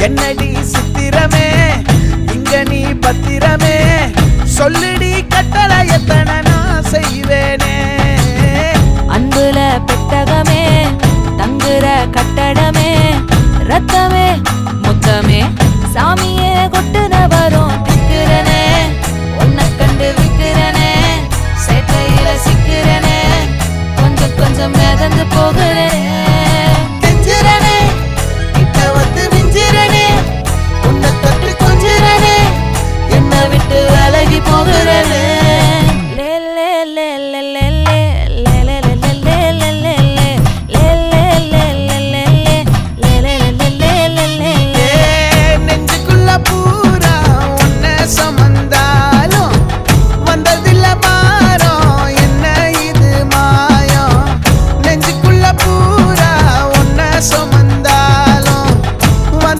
என்னடி சித்திரமே இங்க நீ பத்திரமே சொல்லுடி கட்டளை எத்தனை நான் செய்வேனே அன்புல பெட்டகமே தங்குற கட்டடமே ரத்தமே முத்தமே சாமியே